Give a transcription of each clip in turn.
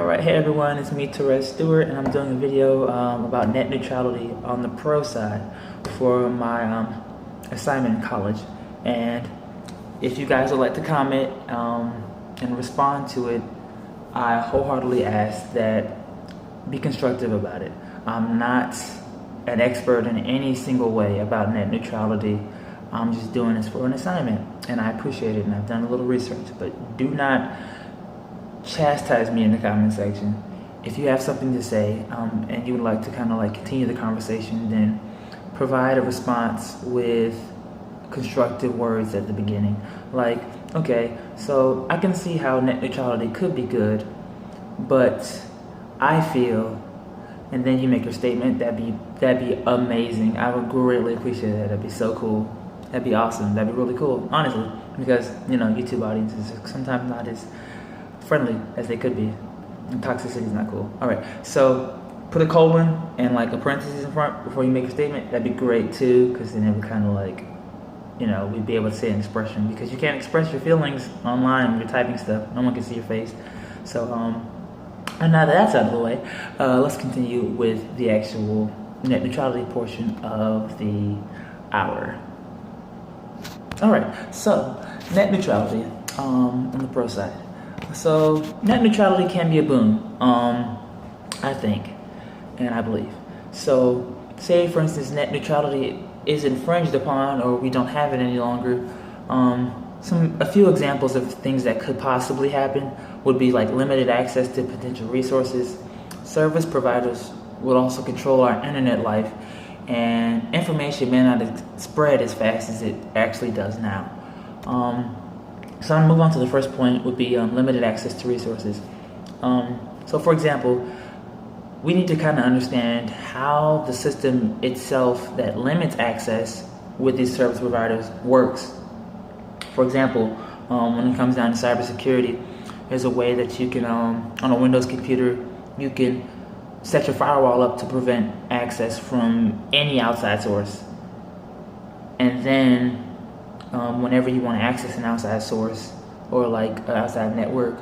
Alright, hey everyone, it's me, Therese Stewart, and I'm doing a video about net neutrality on the pro side for my assignment in college. And if you guys would like to comment and respond to it, I wholeheartedly ask that be constructive about it. I'm not an expert in any single way about net neutrality. I'm just doing this for an assignment, and I appreciate it, and I've done a little research, but do not chastise me in the comment section. If you have something to say and you would like to kind of like continue the conversation, then provide a response with constructive words at the beginning. Like, okay, so I can see how net neutrality could be good, but I feel, and then you make your statement. That'd be amazing. I would greatly appreciate that. That'd be so cool. That'd be awesome. That'd be really cool, honestly, because YouTube audiences are sometimes not as friendly as they could be, and toxicity is not cool. All right, so put a colon and like a parenthesis in front before you make a statement. That'd be great too, because then it would kind of like, we'd be able to say an expression, because you can't express your feelings online when you're typing stuff. No one can see your face. So and now that that's out of the way, let's continue with the actual net neutrality portion of the hour. All right, so net neutrality on the pro side. So net neutrality can be a boon, I think, and I believe. So say, for instance, net neutrality is infringed upon, or we don't have it any longer. A few examples of things that could possibly happen would be like limited access to potential resources. Service providers would also control our internet life, and information may not spread as fast as it actually does now. So I'm gonna move on to the first point, would be limited access to resources. So for example, we need to kind of understand how the system itself that limits access with these service providers works. For example, when it comes down to cybersecurity, there's a way that you can, on a Windows computer, you can set your firewall up to prevent access from any outside source. And then whenever you want to access an outside source or like an outside network,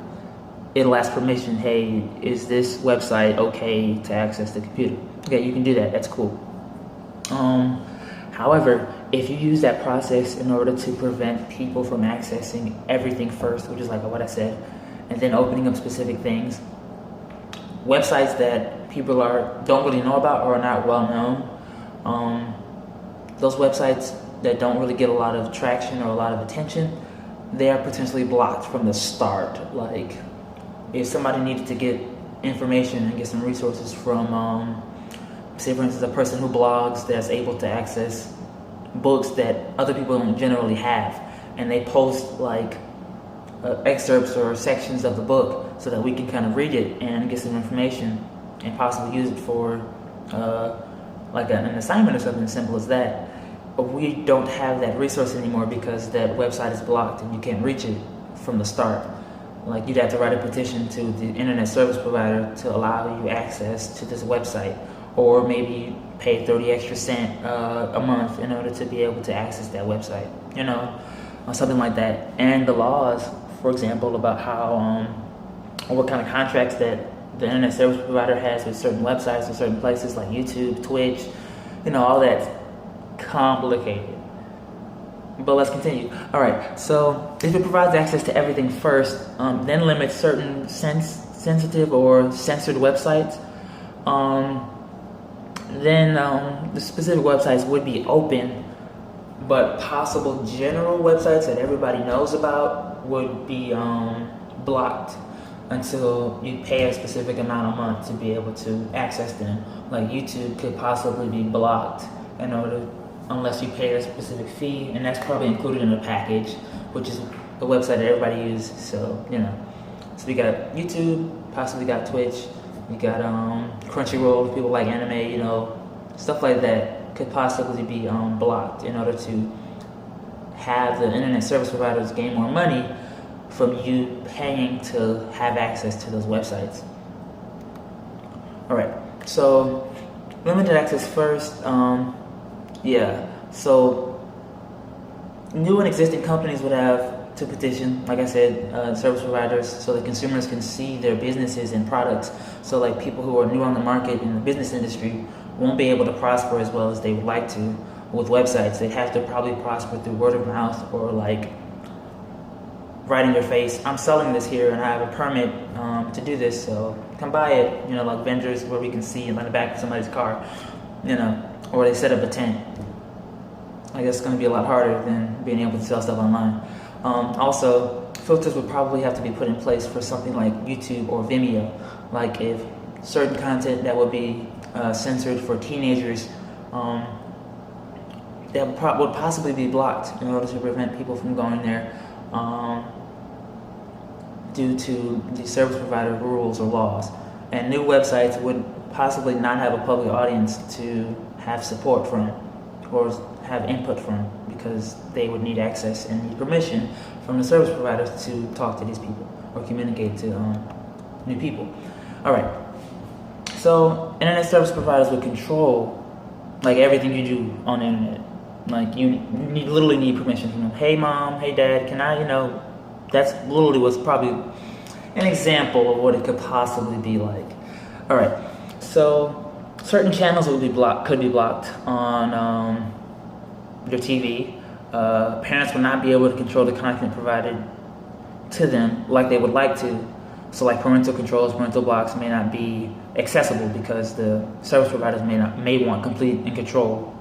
it'll ask permission. Hey, is this website okay to access the computer? Okay, you can do that. That's cool. However, if you use that process in order to prevent people from accessing everything first, which is like what I said, and then opening up specific things, websites that people don't really know about or are not well known, those websites that don't really get a lot of traction or a lot of attention, they are potentially blocked from the start. Like, if somebody needed to get information and get some resources from, say for instance, a person who blogs that's able to access books that other people don't generally have, and they post like excerpts or sections of the book so that we can kind of read it and get some information and possibly use it for like an assignment or something as simple as that. But we don't have that resource anymore because that website is blocked and you can't reach it from the start. Like, you'd have to write a petition to the internet service provider to allow you access to this website, or maybe pay 30 extra cents a month in order to be able to access that website, or something like that. And the laws, for example, about how or what kind of contracts that the internet service provider has with certain websites or certain places like YouTube, Twitch, all that's complicated. But let's continue. All right, so if it provides access to everything first, then limits certain sensitive or censored websites, then the specific websites would be open, but possible general websites that everybody knows about would be blocked until you pay a specific amount a month to be able to access them. Like, YouTube could possibly be blocked unless you pay a specific fee, and that's probably included in the package, which is the website that everybody uses. So so we got YouTube, possibly got Twitch, we got Crunchyroll, people like anime, stuff like that could possibly be blocked in order to have the internet service providers gain more money from you paying to have access to those websites. All right, so limited access first. So new and existing companies would have to petition, like I said, service providers, so that consumers can see their businesses and products. So like people who are new on the market in the business industry won't be able to prosper as well as they would like to with websites. They have to probably prosper through word of mouth or like right in your face, I'm selling this here and I have a permit to do this, so come buy it. You know, like vendors where we can see in the back of somebody's car, you know, or they set up a tent. I guess it's going to be a lot harder than being able to sell stuff online. Also, filters would probably have to be put in place for something like YouTube or Vimeo. Like if certain content that would be censored for teenagers, that would possibly be blocked in order to prevent people from going there due to the service provider rules or laws. And new websites would possibly not have a public audience to have support from or have input from, because they would need access and need permission from the service providers to talk to these people or communicate to new people. All right, so internet service providers would control like everything you do on the internet. Like you literally need permission from them. Hey mom, hey dad, can I, that's literally what's probably an example of what it could possibly be like. All right, so certain channels could be blocked on your TV. Parents would not be able to control the content provided to them like they would like to. So like parental controls, parental blocks may not be accessible because the service providers may want complete control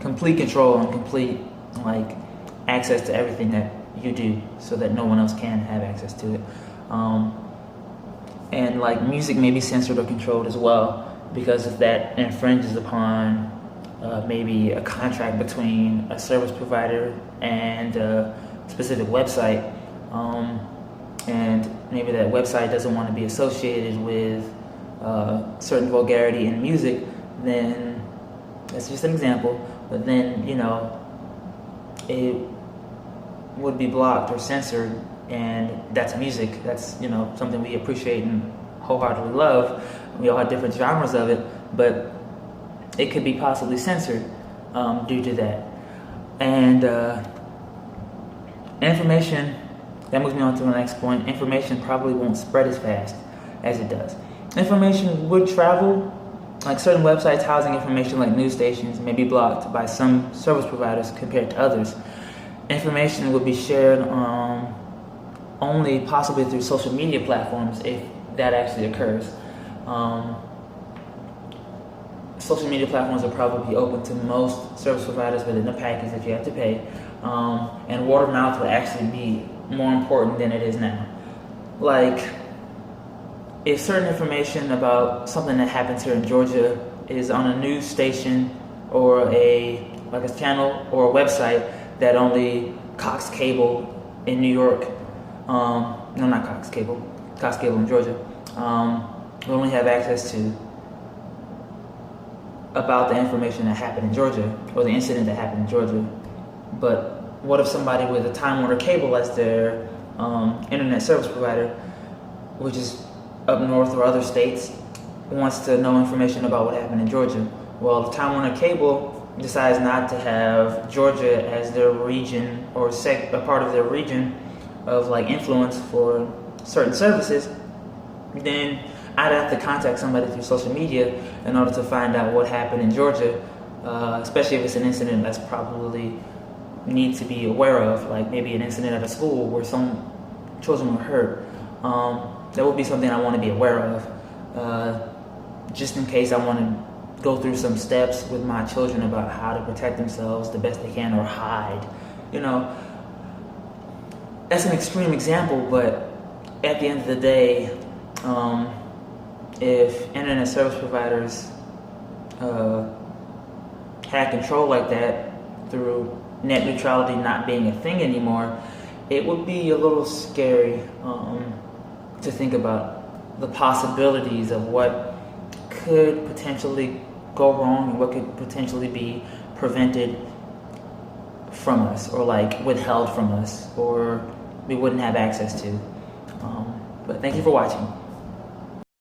and complete like access to everything that you do, so that no one else can have access to it. And like music may be censored or controlled as well, because if that infringes upon maybe a contract between a service provider and a specific website, and maybe that website doesn't want to be associated with certain vulgarity in music, then that's just an example, but then, it would be blocked or censored, and that's music. That's, something we appreciate and wholeheartedly love. We all have different genres of it, but it could be possibly censored due to that. And information, that moves me on to the next point. Information probably won't spread as fast as it does. Information would travel, like certain websites housing information like news stations may be blocked by some service providers compared to others. Information would be shared only possibly through social media platforms if that actually occurs. Social media platforms will probably be open to most service providers within the package that you have to pay. And word of mouth would actually be more important than it is now. Like, if certain information about something that happens here in Georgia is on a news station or a channel or a website that only Cox Cable in New York, no, not Cox Cable in Georgia, will only have access to about the information that happened in Georgia or the incident that happened in Georgia. But what if somebody with a Time Warner Cable as their internet service provider, which is up north or other states, wants to know information about what happened in Georgia? Well, if Time Warner Cable decides not to have Georgia as their region or a part of their region of like influence for certain services, then I'd have to contact somebody through social media in order to find out what happened in Georgia, especially if it's an incident that's probably need to be aware of, like maybe an incident at a school where some children were hurt. That would be something I want to be aware of, just in case I want to go through some steps with my children about how to protect themselves the best they can or hide. That's an extreme example, but at the end of the day, if internet service providers had control like that through net neutrality not being a thing anymore, it would be a little scary to think about the possibilities of what could potentially go wrong and what could potentially be prevented from us or like withheld from us or we wouldn't have access to. But thank you for watching.